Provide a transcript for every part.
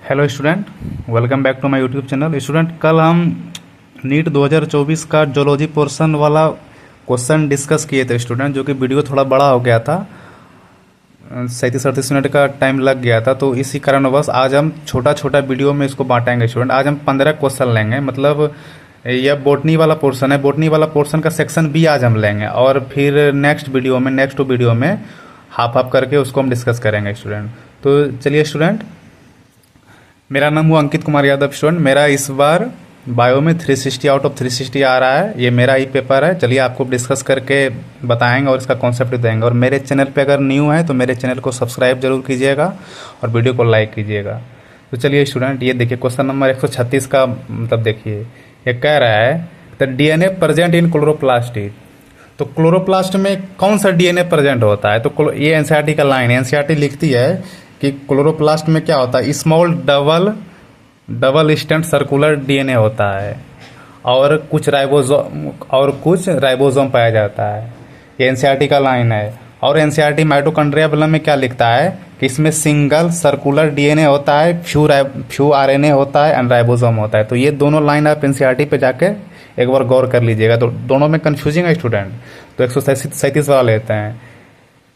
Hello student, welcome back to my YouTube channel. Student, कल हम NEET 2024 का zoology portion वाला क्वेश्चन डिस्कस किए थे स्टूडेंट, जो कि वीडियो थोड़ा बड़ा हो गया था, 37-38 मिनट का टाइम लग गया था। तो इसी कारणवश आज हम छोटा छोटा वीडियो में इसको बांटेंगे स्टूडेंट। आज हम 15 क्वेश्चन लेंगे, मतलब यह बोटनी वाला पोर्शन है। बोटनी वाला पोर्शन का सेक्शन बी आज हम लेंगे और फिर नेक्स्ट वीडियो में हाफ हाफ करके उसको हम डिस्कस करेंगे स्टूडेंट। तो चलिए स्टूडेंट, मेरा नाम हुआ अंकित कुमार यादव स्टूडेंट। मेरा इस बार बायो में 360 आउट ऑफ 360 आ रहा है। ये मेरा ही पेपर है। चलिए आपको डिस्कस करके बताएंगे और इसका कॉन्सेप्ट देंगे। और मेरे चैनल पे अगर न्यू है तो मेरे चैनल को सब्सक्राइब जरूर कीजिएगा और वीडियो को लाइक कीजिएगा। तो चलिए स्टूडेंट, ये देखिए क्वेश्चन नंबर 136 का मतलब देखिए, ये कह रहा है the DNA present in chloroplast. तो क्लोरोप्लास्ट में कौन सा डीएनए प्रेजेंट होता है? तो ये एनसीईआरटी का लाइन है। एनसीईआरटी लिखती है कि क्लोरोप्लास्ट में क्या होता है, small double stand circular DNA होता है और कुछ राइबोसोम पाया जाता है। ये एनसीईआरटी का लाइन है। और एनसीईआरटी माइटोकॉन्ड्रिया वाला में क्या लिखता है कि इसमें सिंगल सर्कुलर डीएनए होता है, फ्यू आरएनए होता है एंड राइबोसोम होता है। तो ये दोनों लाइन आप एनसीईआरटी पे जाके एक बार गौर कर लीजिएगा। तो दोनों में कंफ्यूजिंग है स्टूडेंट। तो 137 वाला लेते हैं।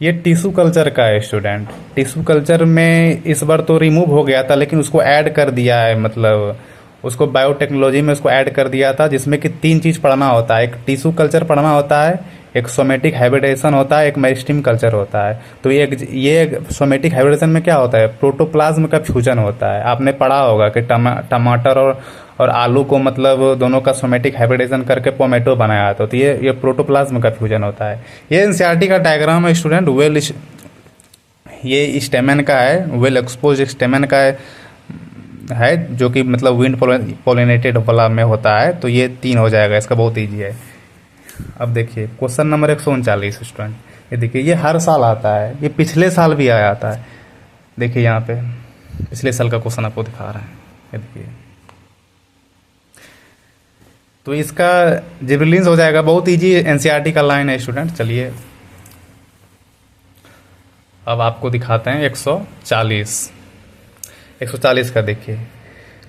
ये टिश्यू कल्चर का है स्टूडेंट। टिश्यू कल्चर में इस बार तो रिमूव हो गया था, लेकिन उसको ऐड कर दिया है, मतलब उसको बायोटेक्नोलॉजी में उसको ऐड कर दिया था, जिसमें कि 3 चीज़ पढ़ना होता है। एक टिश्यू कल्चर पढ़ना होता है, एक सोमेटिक हाइब्रिडेशन होता है, एक मेरिस्टेम कल्चर होता है। तो ये सोमेटिक हाइब्रिडेशन में क्या होता है, प्रोटोप्लाज्म का फ्यूजन होता है। आपने पढ़ा होगा कि टमाटर और आलू को मतलब दोनों का सोमेटिक हाइब्रिडेशन करके टोमेटो बनाया था। तो ये प्रोटोप्लाज्म का फ्यूजन होता है। ये एनसीईआरटी का डायग्राम है स्टूडेंट। ये स्टेमन का है, वेल एक्सपोज स्टेमन का है, जो कि मतलब विंड पोलिनेटेड वाला में होता है। तो ये 3 हो जाएगा, इसका बहुत ईजी है। अब देखिए क्वेश्चन नंबर 139 स्टूडेंट। ये देखिए, ये हर साल आता है, ये पिछले साल भी आया था। देखिए यहाँ पे पिछले साल का क्वेश्चन आपको दिखा रहा है। ये देखिए, तो इसका जिब्रेलिन्स हो जाएगा, बहुत इजी एनसीईआरटी का लाइन है स्टूडेंट। चलिए अब आपको दिखाते हैं 140 का। देखिए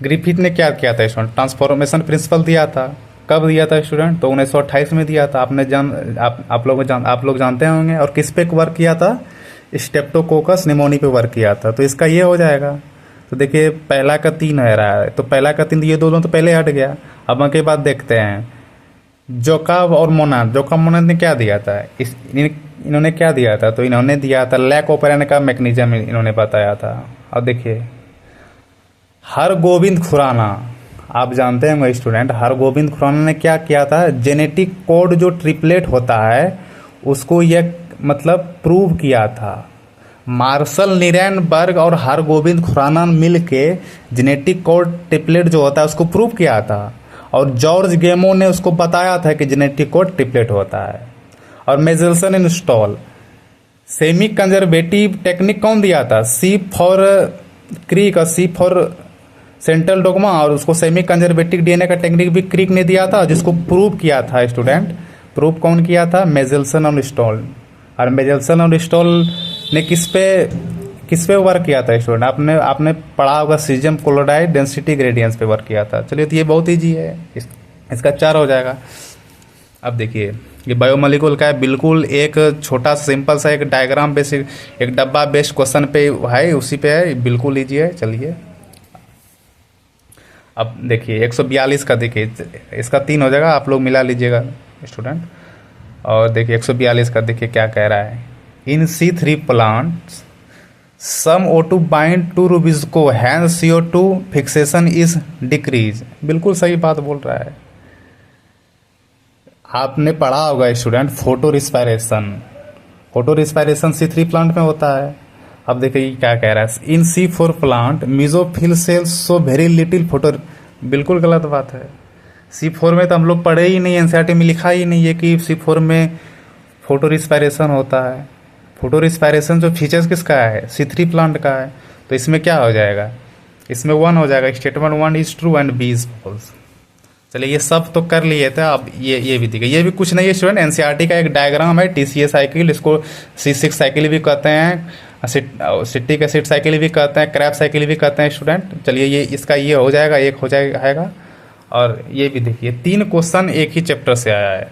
ग्रिफिथ ने क्या किया था स्टूडेंट, ट्रांसफॉर्मेशन प्रिंसिपल दिया था। कब दिया था स्टूडेंट? तो 1928 में दिया था। आप लोग जानते होंगे। और किस पे वर्क किया था? स्टेप्टोकोकस निमोनी पे वर्क किया था। तो इसका ये हो जाएगा। तो देखिए पहला का 3 है रहा है, तो पहला का 3, ये दोनों तो पहले हट गया। अब के बाद देखते हैं जोकॉब और मोनाड ने क्या दिया था, इन्होंने क्या दिया था? तो इन्होंने दिया था लैक ऑपरेंट का मैकेनिज्म इन्होंने बताया था। अब देखिए हरगोविंद खुराना, आप जानते हैं स्टूडेंट, हरगोविंद खुराना ने क्या किया था, जेनेटिक कोड जो ट्रिपलेट होता है उसको यह मतलब प्रूव किया था। मार्शल निरेनबर्ग और हरगोविंद खुराना मिल के जेनेटिक कोड ट्रिपलेट जो होता है उसको प्रूव किया था। और जॉर्ज गेमो ने उसको बताया था कि जेनेटिक कोड ट्रिपलेट होता है। और Meselson and Stahl semi conservative technique कौन दिया था? सी फॉर क्रीक और सी फॉर सेंट्रल डोगमा। और उसको सेमी कंजर्वेटिव डीएनए का टेक्निक भी क्रीक ने दिया था, जिसको प्रूव किया था स्टूडेंट। प्रूव कौन किया था? मेजेल्सन और स्टॉल। और मेजेल्सन और स्टॉल ने किस पे वर्क किया था स्टूडेंट? आपने पढ़ा होगा सीजियम क्लोराइड डेंसिटी ग्रेडियंट्स पे वर्क किया था। चलिए, तो ये बहुत ईजी है, इसका 4 हो जाएगा। अब देखिए ये बायोमोलिक्यूल का है, बिल्कुल एक छोटा सिंपल सा एक डायग्राम बेसिक एक डब्बा बेस्ड क्वेश्चन पे है, उसी पे है, बिल्कुल ईजी है। चलिए अब देखिए 142 का, देखिए इसका 3 हो जाएगा, आप लोग मिला लीजिएगा स्टूडेंट। और देखिए 142 का देखिए क्या कह रहा है, in C3 plants some O2 bind to rubisco hence CO2 fixation is decrease. बिल्कुल सही बात बोल रहा है। आपने पढ़ा होगा student photo respiration C3 plant में होता है। अब देखिए क्या कह रहा है, इन C4 plant mesophyll cells so very little photo. बिल्कुल गलत बात है। C4 में तो हम लोग पढ़े ही नहीं, एनसीईआरटी में लिखा ही नहीं है कि C4 में फोटो रिस्पायरेशन होता है। फोटो रिस्पायरेशन जो फीचर्स किसका है? C3 प्लांट का है। तो इसमें क्या हो जाएगा? इसमें 1 हो जाएगा। Statement 1 is true and B is false. चलिए ये सब तो कर लिए थे। अब ये भी दिखा, ये भी कुछ नहीं है स्टूडेंट, एनसीईआरटी का एक डायग्राम है, TCA साइकिल, इसको C6 साइकिल भी कहते हैं। सिट्रिक एसिड साइकिल भी कहते हैं, क्रैब साइकिल भी कहते हैं स्टूडेंट। चलिए ये इसका ये हो जाएगा, एक हो जाएगा। और ये भी देखिए 3 क्वेश्चन एक ही चैप्टर से आया है।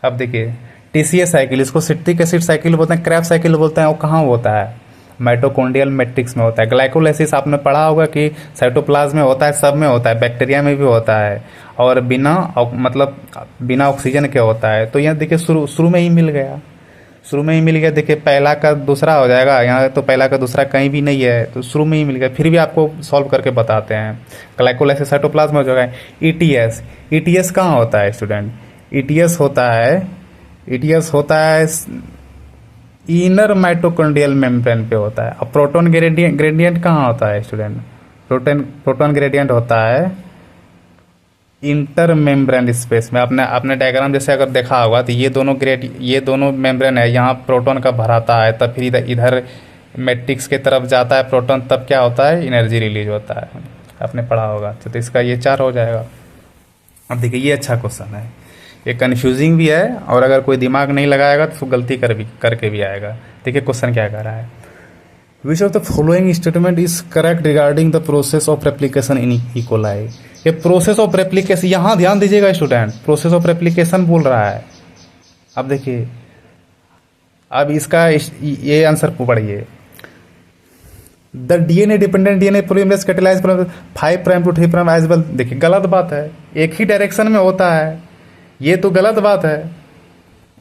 अब देखिए टीसीए साइकिल, इसको सिट्रिक एसिड साइकिल बोलते हैं, क्रैब साइकिल बोलते हैं, वो कहाँ होता है? माइटोकॉन्ड्रियल मैट्रिक्स में होता है। ग्लाइकोलाइसिस आपने पढ़ा होगा कि साइटोप्लाज्म में होता है, सब में होता है, बैक्टीरिया में भी होता है, और मतलब बिना ऑक्सीजन के होता है। तो यहाँ देखिए शुरू में ही मिल गया, देखिए पहला का दूसरा हो जाएगा, यहाँ तो पहला का दूसरा कहीं भी नहीं है, तो शुरू में ही मिल गया। फिर भी आपको सॉल्व करके बताते हैं। ग्लाइकोलाइसिस साइटोप्लाज्म हो जाएगा। ईटीएस कहाँ होता है स्टूडेंट? ईटीएस होता है इनर माइटोकॉन्ड्रियल मेम्ब्रेन पे होता है। अब प्रोटॉन ग्रेडियंट कहाँ होता है स्टूडेंट? प्रोटॉन ग्रेडियंट होता है इंटर मेम्ब्रेन स्पेस में। आपने डायग्राम जैसे अगर देखा होगा तो ये दोनों मेम्ब्रेन है, यहाँ प्रोटॉन का भराता है, तब फिर इधर मैट्रिक्स के तरफ जाता है प्रोटॉन, तब क्या होता है? एनर्जी रिलीज होता है। आपने पढ़ा होगा। तो इसका ये 4 हो जाएगा। अब देखिए ये अच्छा क्वेश्चन है, ये कन्फ्यूजिंग भी है, और अगर कोई दिमाग नहीं लगाएगा तो गलती करके भी आएगा। देखिए क्वेश्चन क्या कह रहा है, which of the following statement is correct regarding the process of replication in E coli. ये प्रोसेस ऑफ रेप्लिकेशन, यहाँ ध्यान दीजिएगा स्टूडेंट, प्रोसेस ऑफ रेप्लिकेशन बोल रहा है। अब देखिए, अब इसका ये आंसर पढ़िए, the DNA dependent DNA polymerase catalyse 5 prime to 3 prime as well. देखिए गलत बात है, एक ही डायरेक्शन में होता है, ये तो गलत बात है,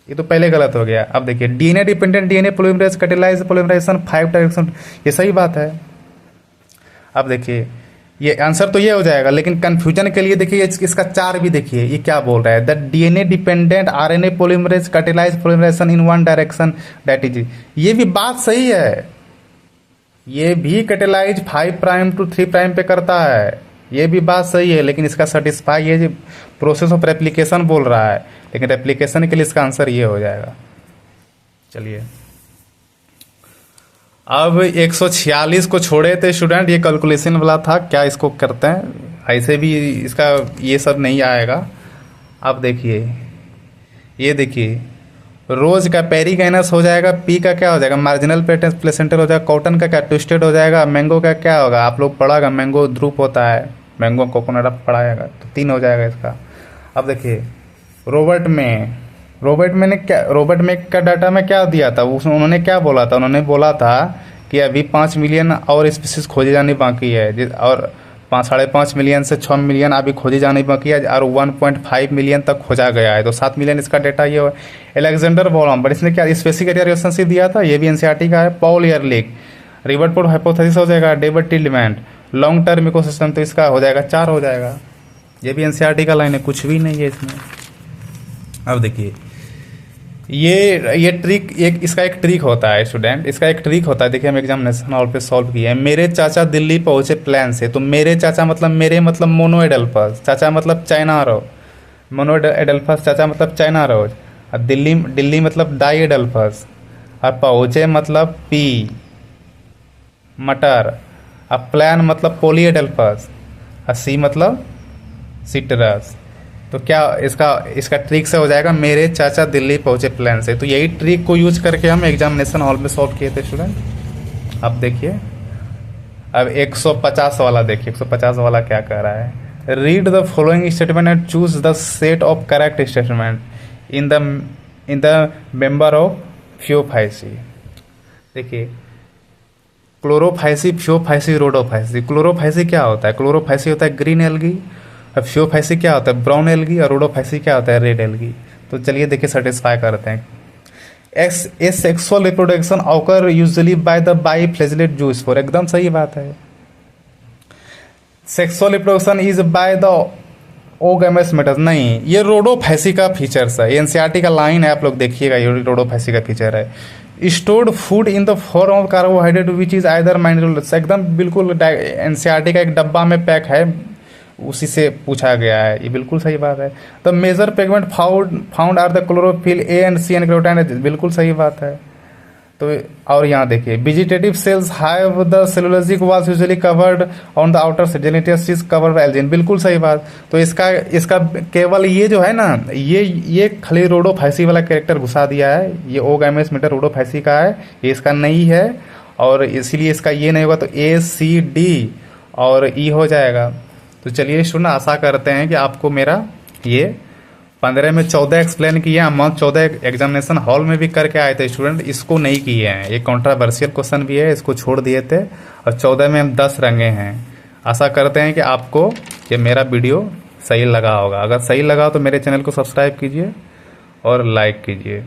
ये तो पहले गलत हो गया। अब देखिए DNA dependent DNA polymerase catalyse polymerisation 5 direction, ये सही बात है। अब देखिए ये आंसर तो ये हो जाएगा, लेकिन कंफ्यूजन के लिए देखिए इसका 4 भी देखिए, ये क्या बोल रहा है, the DNA dependent RNA polymerase catalyse polymerisation in 1 direction that is. ये भी बात सही है, ये भी कैटेलाइज 5 प्राइम टू 3 प्राइम पे करता है, ये भी बात सही है, लेकिन इसका सेटिस्फाई ये प्रोसेस ऑफ रेप्लिकेशन बोल रहा है, लेकिन रेप्लिकेशन के लिए इसका आंसर ये हो जाएगा। चलिए अब 146 को छोड़े थे स्टूडेंट, ये कैलकुलेशन वाला था, क्या इसको करते हैं, ऐसे भी इसका ये सब नहीं आएगा। अब देखिए, ये देखिए रोज का पेरिगैनस हो जाएगा, पी का क्या हो जाएगा, मार्जिनल प्लेसेंटल हो जाएगा, कॉटन का क्या ट्विस्टेड हो जाएगा, मैंगो का क्या होगा, आप लोग पढ़ागा मैंगो ध्रुप होता है, मैंगो कोकोनट आप पढ़ाएगा, तो 3 हो जाएगा इसका। अब देखिए रॉबर्ट में का डाटा में क्या दिया था, उन्होंने क्या बोला था, उन्होंने बोला था कि अभी 5 मिलियन और स्पीसीज खोजे जानी बाकी है, और 5.5 मिलियन से 6 मिलियन अभी खोजी जानी बाकी है, और 1.5 मिलियन तक खोजा गया है, तो 7 मिलियन इसका डेटा ये है। एलेक्जेंडर बॉलम, बट इसने क्या स्पेसिफिक एरिया रिलेशनशिप दिया था, ये भी एनसीईआरटी का है। पॉल एयरलिक, रिवर्टफोर्ड हाइपोथेसिस हो जाएगा, डेविड टिल्डमैन, लॉन्ग टर्म इकोसिस्टम, तो इसका हो जाएगा 4 हो जाएगा। ये भी एनसीईआरटी का लाइन है, कुछ भी नहीं है इसमें। अब देखिए ये ट्रिक, इसका एक ट्रिक होता है स्टूडेंट, इसका एक ट्रिक होता है, देखिए हम एग्जामिनेशन हॉल पे सॉल्व किए हैं। मेरे चाचा दिल्ली पहुंचे प्लान से, तो मेरे चाचा मतलब मेरे मतलब मोनो एडल्फस, चाचा मतलब चाइना रो, मोनो एडल्फस चाचा मतलब चाइना रोज, और दिल्ली मतलब डाई एडल्फस, और पहुंचे मतलब पी मटर, अब प्लान मतलब पोली एडल्फस, और सी मतलब सिट्रस। तो क्या इसका ट्रिक से हो जाएगा, मेरे चाचा दिल्ली पहुंचे प्लान से। तो यही ट्रिक को यूज करके हम एग्जामिनेशन हॉल में सॉल्व किए थे स्टूडेंट। अब देखिए, अब 150 वाला देखिए, 150 वाला क्या कह रहा है, read the following statement and choose the set of correct statement in the member of Phaeophyceae. देखिए क्लोरोफाइसी, फ्योफाइसी, रोडोफाइसी। क्लोरोफाइसी क्या होता है, क्लोरोफाइसी होता है ग्रीन एल्गी, अब फ्योफाइसी क्या होता है, ब्राउन एल्गी, और रोडोफाइसी क्या होता है, रेड एल्गी। तो चलिए देखिए सेटिस्फाई करते हैं। Sexual reproduction occur usually by the biflagellate zoospore, एकदम सही बात है। Sexual reproduction is by the oogamous mates, नहीं, ये रोडोफाइसी का फीचर्स है, एनसीईआरटी का लाइन है, आप लोग देखिएगा, ये रोडोफाइसी का फीचर है। Stored food in the form of carbohydrate which is either mineral, एकदम बिल्कुल एनसीईआरटी का एक डब्बा में पैक है, उसी से पूछा गया है, ये बिल्कुल सही बात है। The major pigment found are the chlorophyll a and c and क्लोरोटाइन, बिल्कुल सही बात है। तो और यहाँ देखिए, vegetative cells have the cellulosic walls usually covered on the outer gelatinous is covered by algin, बिल्कुल सही बात। तो इसका केवल ये जो है ना, ये खाली रोडोफाइसी वाला कैरेक्टर घुसा दिया है, ये ओगैमस मेटर रोडोफाइसी का है, ये इसका नहीं है। और इसीलिए इसका ये नहीं होगा तो ए सी डी और ई हो जाएगा। तो चलिए स्टूडेंट, आशा करते हैं कि आपको मेरा ये 15 में 14 एक्सप्लेन किया, हम 14 एग्जामिनेशन हॉल में भी करके आए थे स्टूडेंट, इसको नहीं किए हैं। ये कॉन्ट्रावर्शियल क्वेश्चन भी है, इसको छोड़ दिए थे, और 14 में हम 10 रंगे हैं। आशा करते हैं कि आपको ये मेरा वीडियो सही लगा होगा। अगर सही लगा तो मेरे चैनल को सब्सक्राइब कीजिए और लाइक कीजिए।